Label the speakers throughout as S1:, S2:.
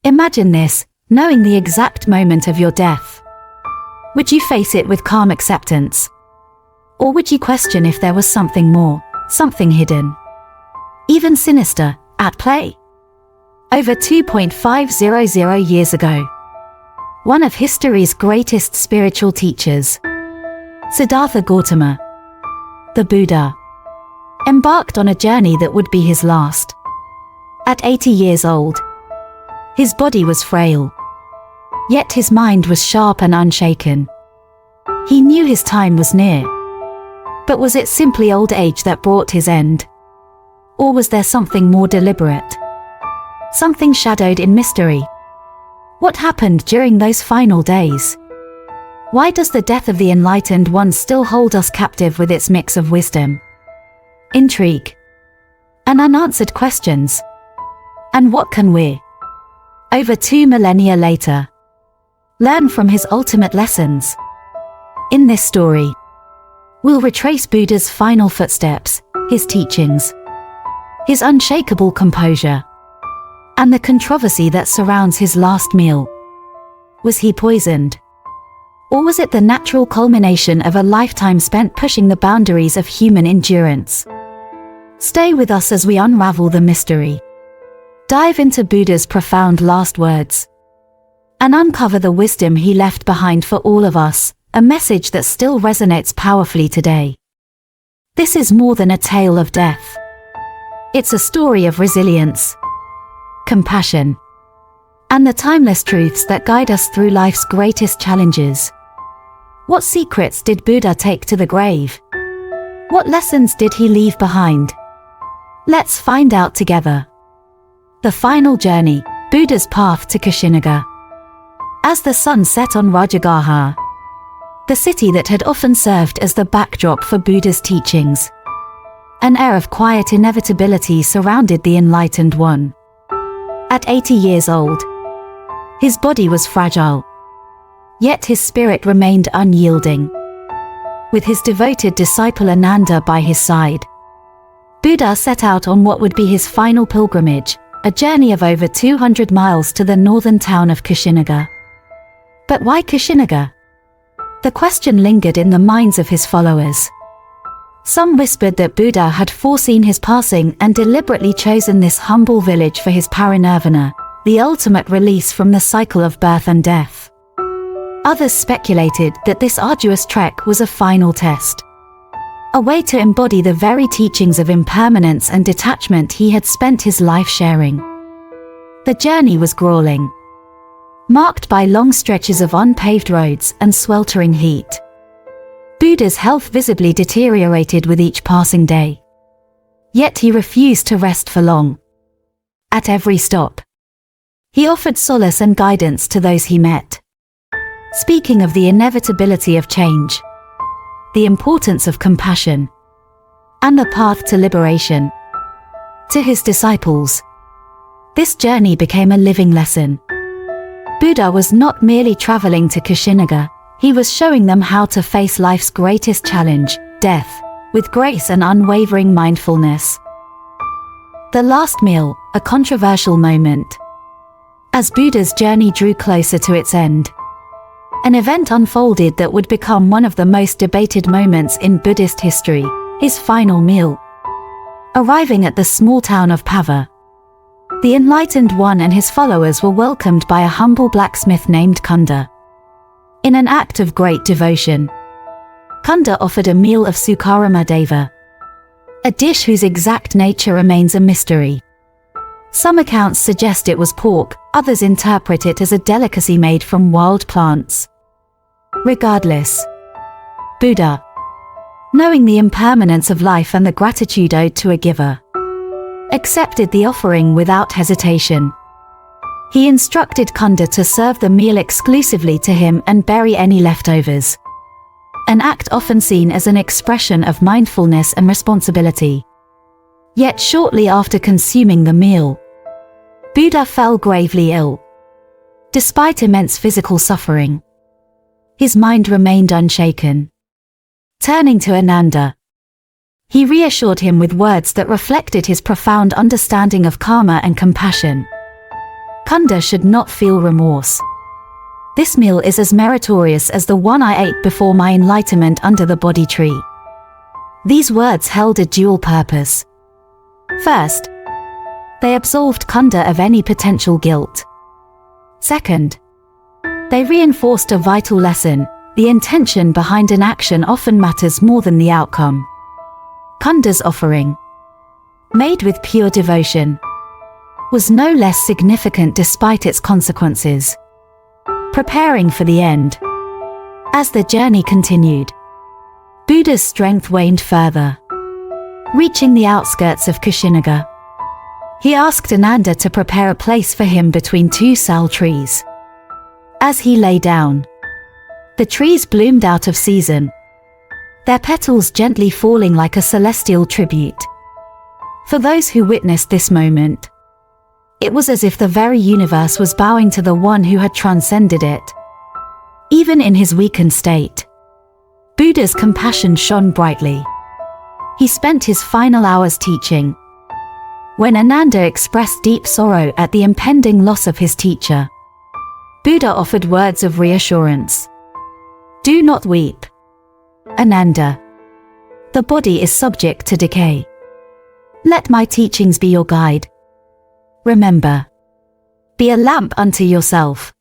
S1: Imagine this, knowing the exact moment of your death. Would you face it with calm acceptance? Or would you question if there was something more, something hidden, even sinister, at play? Over 2.500 years ago, one of history's greatest spiritual teachers, Siddhartha Gautama, the Buddha, embarked on a journey that would be his last. At 80 years old, his body was frail, yet his mind was sharp and unshaken. He knew his time was near. But was it simply old age that brought his end? Or was there something more deliberate? Something shadowed in mystery? What happened during those final days? Why does the death of the Enlightened One still hold us captive with its mix of wisdom, intrigue, and unanswered questions? And what can we, over 2 millennia later, learn from his ultimate lessons? In this story, we'll retrace Buddha's final footsteps, his teachings, his unshakable composure, and the controversy that surrounds his last meal. Was he poisoned? Or was it the natural culmination of a lifetime spent pushing the boundaries of human endurance? Stay with us as we unravel the mystery, dive into Buddha's profound last words, and uncover the wisdom he left behind for all of us, a message that still resonates powerfully today. This is more than a tale of death. It's a story of resilience, compassion, and the timeless truths that guide us through life's greatest challenges. What secrets did Buddha take to the grave? What lessons did he leave behind? Let's find out together. The final journey, Buddha's path to Kushinagar. As the sun set on Rajagaha, the city that had often served as the backdrop for Buddha's teachings, an air of quiet inevitability surrounded the Enlightened One. At 80 years old, his body was fragile, yet his spirit remained unyielding. With his devoted disciple Ananda by his side, Buddha set out on what would be his final pilgrimage, a journey of over 200 miles to the northern town of Kushinagar. But why Kushinagar? The question lingered in the minds of his followers. Some whispered that Buddha had foreseen his passing and deliberately chosen this humble village for his parinirvana, the ultimate release from the cycle of birth and death. Others speculated that this arduous trek was a final test, a way to embody the very teachings of impermanence and detachment he had spent his life sharing. The journey was grueling, marked by long stretches of unpaved roads and sweltering heat. Buddha's health visibly deteriorated with each passing day. Yet he refused to rest for long. At every stop, he offered solace and guidance to those he met, speaking of the inevitability of change, the importance of compassion, and the path to liberation. To his disciples, this journey became a living lesson. Buddha was not merely traveling to Kushinagar, he was showing them how to face life's greatest challenge, death, with grace and unwavering mindfulness. The last meal, a controversial moment. As Buddha's journey drew closer to its end, an event unfolded that would become one of the most debated moments in Buddhist history, his final meal. Arriving at the small town of Pava, the Enlightened One and his followers were welcomed by a humble blacksmith named Kunda. In an act of great devotion, Kunda offered a meal of Sukarama Deva, a dish whose exact nature remains a mystery. Some accounts suggest it was pork, others interpret it as a delicacy made from wild plants. Regardless, Buddha, knowing the impermanence of life and the gratitude owed to a giver, accepted the offering without hesitation. He instructed Kunda to serve the meal exclusively to him and bury any leftovers, an act often seen as an expression of mindfulness and responsibility. Yet shortly after consuming the meal, Buddha fell gravely ill. Despite immense physical suffering, his mind remained unshaken. Turning to Ananda, he reassured him with words that reflected his profound understanding of karma and compassion. Kunda should not feel remorse. This meal is as meritorious as the one I ate before my enlightenment under the Bodhi tree. These words held a dual purpose. First, they absolved Kunda of any potential guilt. Second, they reinforced a vital lesson: the intention behind an action often matters more than the outcome. Kunda's offering, made with pure devotion, was no less significant despite its consequences. Preparing for the end. As the journey continued, Buddha's strength waned further. Reaching the outskirts of Kushinaga, he asked Ananda to prepare a place for him between two sal trees. As he lay down, the trees bloomed out of season, their petals gently falling like a celestial tribute. For those who witnessed this moment, it was as if the very universe was bowing to the one who had transcended it. Even in his weakened state, Buddha's compassion shone brightly. He spent his final hours teaching. When Ananda expressed deep sorrow at the impending loss of his teacher, Buddha offered words of reassurance. Do not weep, Ananda. The body is subject to decay. Let my teachings be your guide. Remember, be a lamp unto yourself.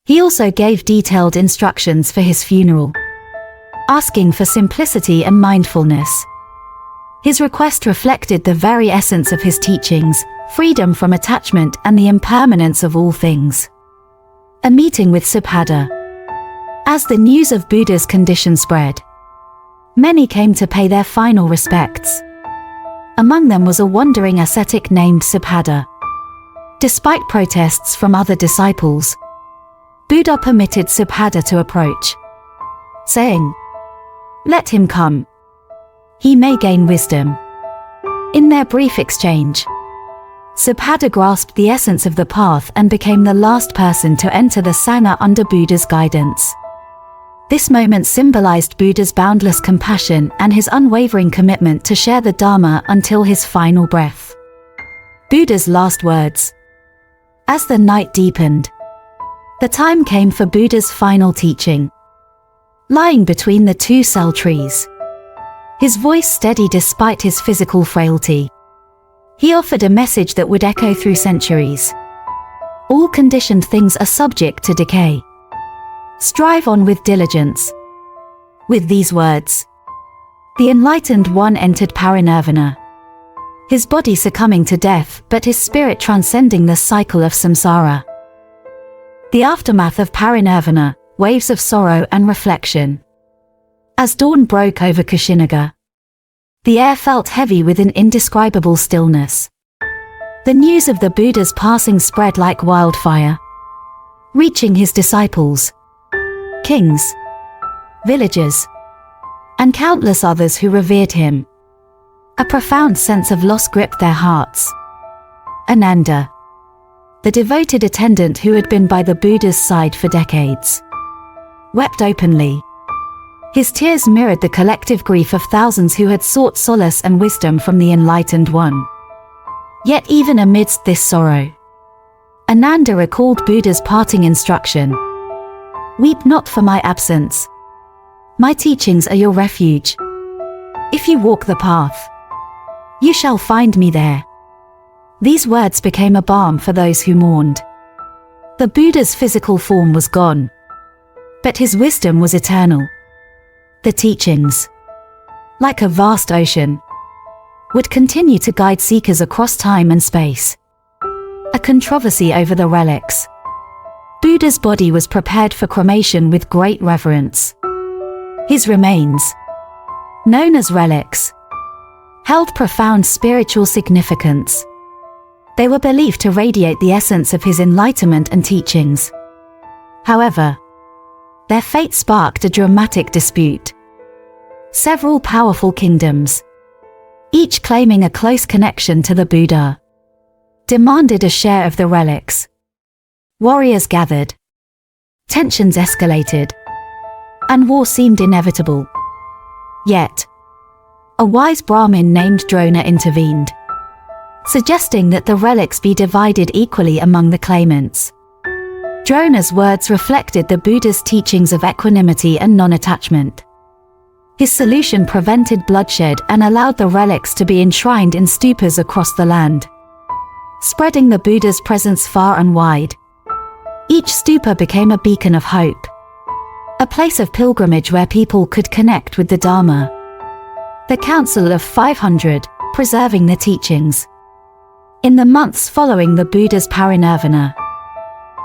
S1: He also gave detailed instructions for his funeral, asking for simplicity and mindfulness. His request reflected the very essence of his teachings: freedom from attachment and the impermanence of all things. A meeting with Subhadda. As the news of Buddha's condition spread, many came to pay their final respects. Among them was a wandering ascetic named Subhadda. Despite protests from other disciples, Buddha permitted Subhadda to approach, saying, "Let him come. He may gain wisdom." In their brief exchange, Subhadda grasped the essence of the path and became the last person to enter the Sangha under Buddha's guidance. This moment symbolized Buddha's boundless compassion and his unwavering commitment to share the Dharma until his final breath. Buddha's last words. As the night deepened, the time came for Buddha's final teaching. Lying between the two sal trees, his voice steady despite his physical frailty, he offered a message that would echo through centuries. All conditioned things are subject to decay. Strive on with diligence. With these words, the enlightened one entered parinirvana, his body succumbing to death but his spirit transcending the cycle of samsara. The aftermath of parinirvana, waves of sorrow and reflection. As dawn broke over Kushinaga, the air felt heavy with an indescribable stillness. The news of the Buddha's passing spread like wildfire, reaching his disciples, kings, villagers, and countless others who revered him. A profound sense of loss gripped their hearts. Ananda, the devoted attendant who had been by the Buddha's side for decades, wept openly. His tears mirrored the collective grief of thousands who had sought solace and wisdom from the Enlightened One. Yet even amidst this sorrow, Ananda recalled Buddha's parting instruction: "Weep not for my absence. My teachings are your refuge. If you walk the path, you shall find me there." These words became a balm for those who mourned. The Buddha's physical form was gone, but his wisdom was eternal. The teachings, like a vast ocean, would continue to guide seekers across time and space. A controversy over the relics. Buddha's body was prepared for cremation with great reverence. His remains, known as relics, held profound spiritual significance. They were believed to radiate the essence of his enlightenment and teachings. However, their fate sparked a dramatic dispute. Several powerful kingdoms, each claiming a close connection to the Buddha, demanded a share of the relics. Warriors gathered, tensions escalated, and war seemed inevitable. Yet, a wise Brahmin named Drona intervened. suggesting that the relics be divided equally among the claimants. Drona's words reflected the Buddha's teachings of equanimity and non-attachment. His solution prevented bloodshed and allowed the relics to be enshrined in stupas across the land, spreading the Buddha's presence far and wide. Each stupa became a beacon of hope, a place of pilgrimage where people could connect with the Dharma. The Council of 500, preserving the teachings. In the months following the Buddha's parinirvana,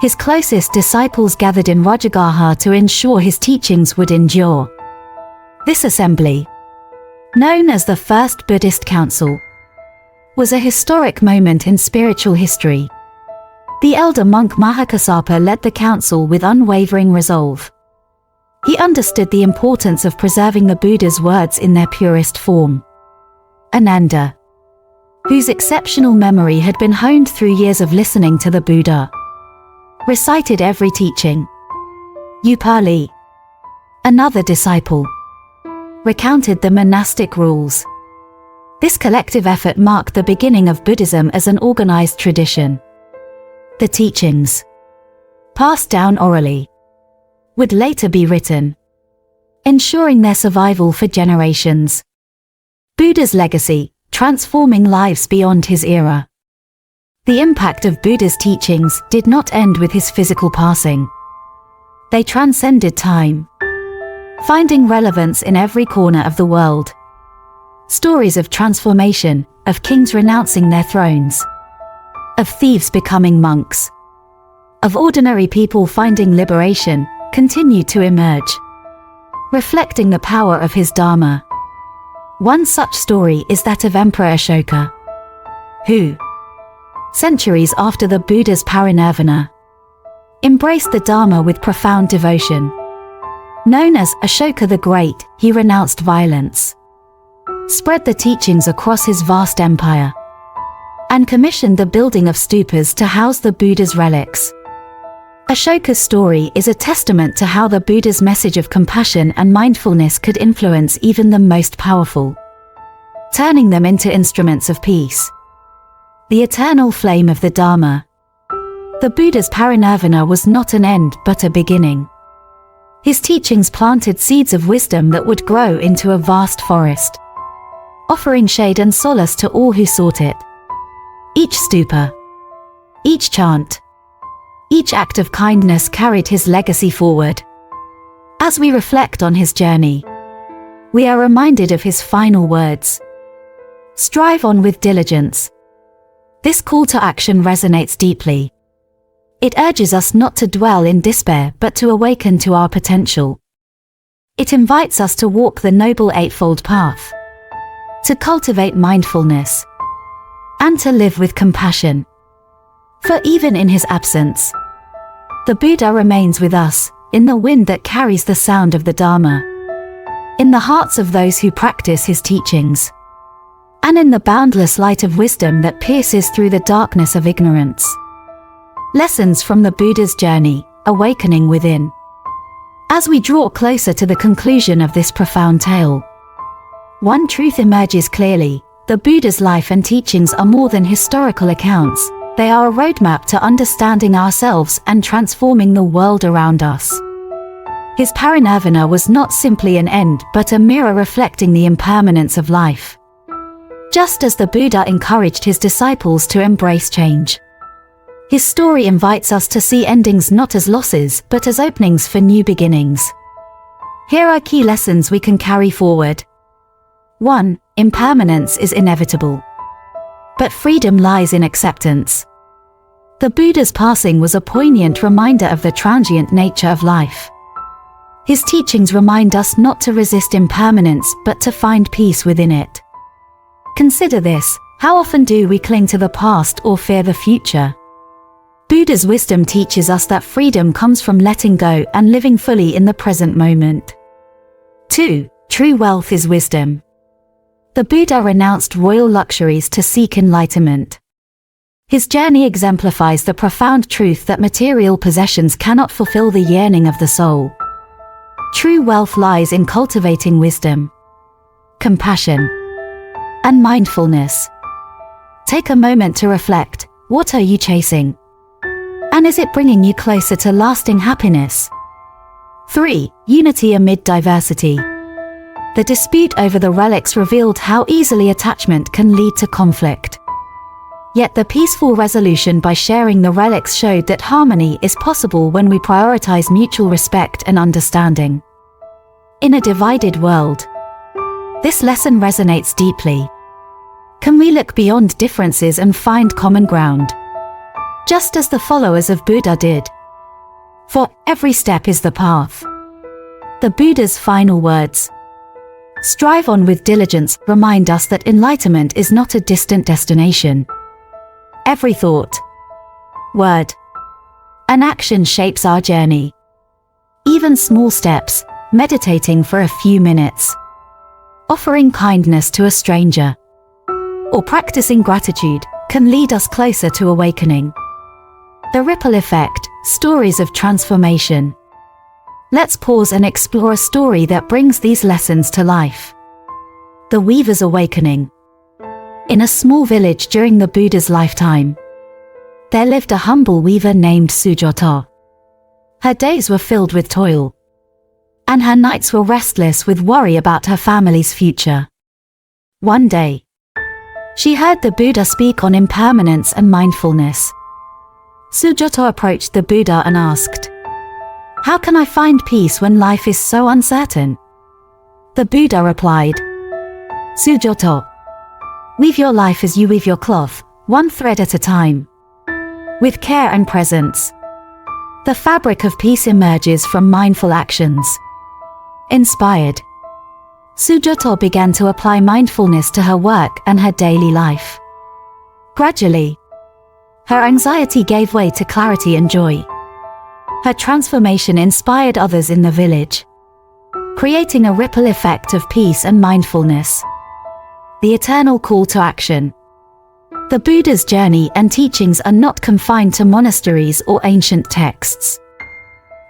S1: his closest disciples gathered in Rajagaha to ensure his teachings would endure. This assembly, known as the First Buddhist Council, was a historic moment in spiritual history. The elder monk Mahakassapa led the council with unwavering resolve. He understood the importance of preserving the Buddha's words in their purest form. Ananda, whose exceptional memory had been honed through years of listening to the Buddha, recited every teaching. Upali, another disciple, recounted the monastic rules. This collective effort marked the beginning of Buddhism as an organized tradition. The teachings, passed down orally, would later be written, ensuring their survival for generations. Buddha's legacy, transforming lives beyond his era. The impact of Buddha's teachings did not end with his physical passing. They transcended time, finding relevance in every corner of the world. Stories of transformation, of kings renouncing their thrones, of thieves becoming monks, of ordinary people finding liberation, continued to emerge, reflecting the power of his Dharma. One such story is that of Emperor Ashoka, who, centuries after the Buddha's parinirvana, embraced the Dharma with profound devotion. Known as Ashoka the Great, he renounced violence, spread the teachings across his vast empire, and commissioned the building of stupas to house the Buddha's relics. Ashoka's story is a testament to how the Buddha's message of compassion and mindfulness could influence even the most powerful, turning them into instruments of peace. The eternal flame of the Dharma. The Buddha's parinirvana was not an end but a beginning. His teachings planted seeds of wisdom that would grow into a vast forest, offering shade and solace to all who sought it. Each stupa, each chant, each act of kindness carried his legacy forward. As we reflect on his journey, we are reminded of his final words. Strive on with diligence. This call to action resonates deeply. It urges us not to dwell in despair but to awaken to our potential. It invites us to walk the noble Eightfold Path, to cultivate mindfulness, and to live with compassion. For even in his absence, the Buddha remains with us, in the wind that carries the sound of the Dharma, in the hearts of those who practice his teachings, and in the boundless light of wisdom that pierces through the darkness of ignorance. Lessons from the Buddha's journey, awakening within. As we draw closer to the conclusion of this profound tale, one truth emerges clearly: the Buddha's life and teachings are more than historical accounts. They are a roadmap to understanding ourselves and transforming the world around us. His parinirvana was not simply an end but a mirror reflecting the impermanence of life. Just as the Buddha encouraged his disciples to embrace change, his story invites us to see endings not as losses but as openings for new beginnings. Here are key lessons we can carry forward. 1. Impermanence is inevitable, but freedom lies in acceptance. The Buddha's passing was a poignant reminder of the transient nature of life. His teachings remind us not to resist impermanence but to find peace within it. Consider this: how often do we cling to the past or fear the future? Buddha's wisdom teaches us that freedom comes from letting go and living fully in the present moment. 2. True wealth is wisdom. The Buddha renounced royal luxuries to seek enlightenment. His journey exemplifies the profound truth that material possessions cannot fulfill the yearning of the soul. True wealth lies in cultivating wisdom, compassion, and mindfulness. Take a moment to reflect. What are you chasing? And is it bringing you closer to lasting happiness? 3. Unity amid diversity. The dispute over the relics revealed how easily attachment can lead to conflict. Yet the peaceful resolution by sharing the relics showed that harmony is possible when we prioritize mutual respect and understanding. In a divided world, this lesson resonates deeply. Can we look beyond differences and find common ground? Just as the followers of Buddha did. For every step is the path. The Buddha's final words, "Strive on with diligence," remind us that enlightenment is not a distant destination. Every thought, word, and action shapes our journey. Even small steps, meditating for a few minutes, offering kindness to a stranger, or practicing gratitude, can lead us closer to awakening. The ripple effect, stories of transformation. Let's pause and explore a story that brings these lessons to life. The Weaver's Awakening. In a small village during the Buddha's lifetime, there lived a humble weaver named Sujato. Her days were filled with toil, and her nights were restless with worry about her family's future. One day, she heard the Buddha speak on impermanence and mindfulness. Sujato approached the Buddha and asked, "How can I find peace when life is so uncertain?" The Buddha replied, "Sujato, weave your life as you weave your cloth, one thread at a time. With care and presence, the fabric of peace emerges from mindful actions." Inspired, Sujato began to apply mindfulness to her work and her daily life. Gradually, her anxiety gave way to clarity and joy. Her transformation inspired others in the village, creating a ripple effect of peace and mindfulness. The eternal call to action. The Buddha's journey and teachings are not confined to monasteries or ancient texts.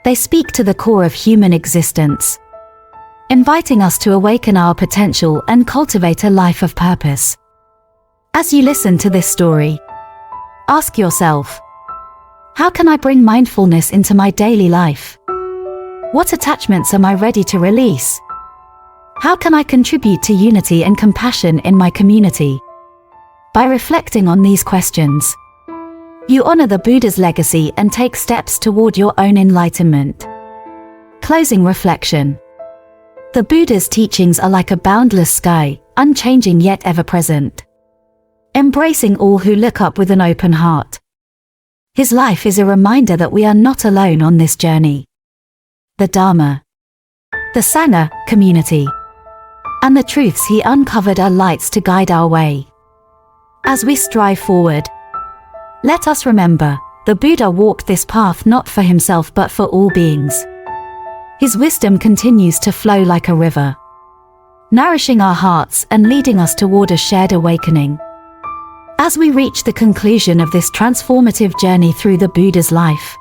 S1: They speak to the core of human existence, inviting us to awaken our potential and cultivate a life of purpose. As you listen to this story, ask yourself, how can I bring mindfulness into my daily life? What attachments am I ready to release? How can I contribute to unity and compassion in my community? By reflecting on these questions, you honor the Buddha's legacy and take steps toward your own enlightenment. Closing reflection. The Buddha's teachings are like a boundless sky, unchanging yet ever-present, embracing all who look up with an open heart. His life is a reminder that we are not alone on this journey. The Dharma, the Sangha, community, and the truths he uncovered are lights to guide our way. As we strive forward, let us remember, the Buddha walked this path not for himself but for all beings. His wisdom continues to flow like a river, nourishing our hearts and leading us toward a shared awakening. As we reach the conclusion of this transformative journey through the Buddha's life,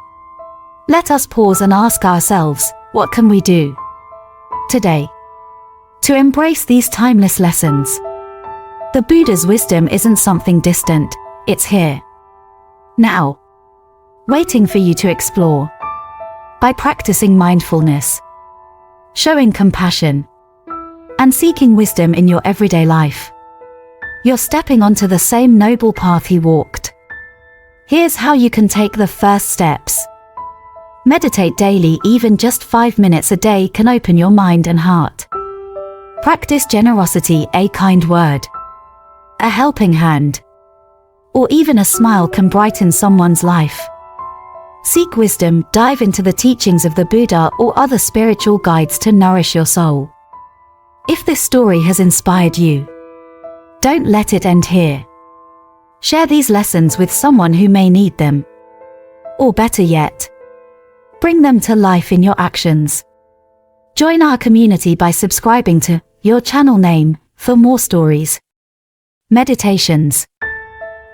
S1: let us pause and ask ourselves, what can we do today to embrace these timeless lessons? The Buddha's wisdom isn't something distant, it's here, now, waiting for you to explore. By practicing mindfulness, showing compassion, and seeking wisdom in your everyday life, you're stepping onto the same noble path he walked. Here's how you can take the first steps. Meditate daily. Even just 5 minutes a day can open your mind and heart. Practice generosity. A kind word, a helping hand, or even a smile can brighten someone's life. Seek wisdom. Dive into the teachings of the Buddha or other spiritual guides to nourish your soul. If this story has inspired you, don't let it end here. Share these lessons with someone who may need them. Or better yet, bring them to life in your actions. Join our community by subscribing to your channel name for more stories, meditations,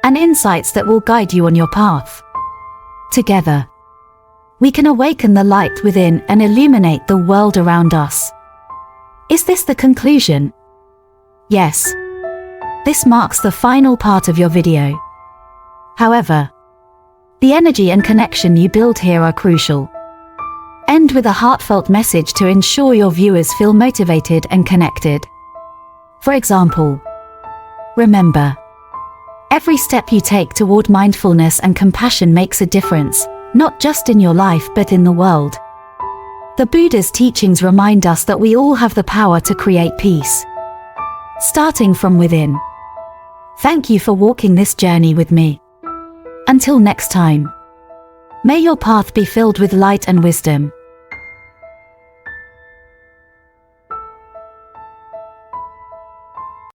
S1: and insights that will guide you on your path. Together, we can awaken the light within and illuminate the world around us. Is this the conclusion? Yes. This marks the final part of your video. However, the energy and connection you build here are crucial. End with a heartfelt message to ensure your viewers feel motivated and connected. For example, remember, every step you take toward mindfulness and compassion makes a difference, not just in your life but in the world. The Buddha's teachings remind us that we all have the power to create peace, starting from within. Thank you for walking this journey with me. Until next time, may your path be filled with light and wisdom.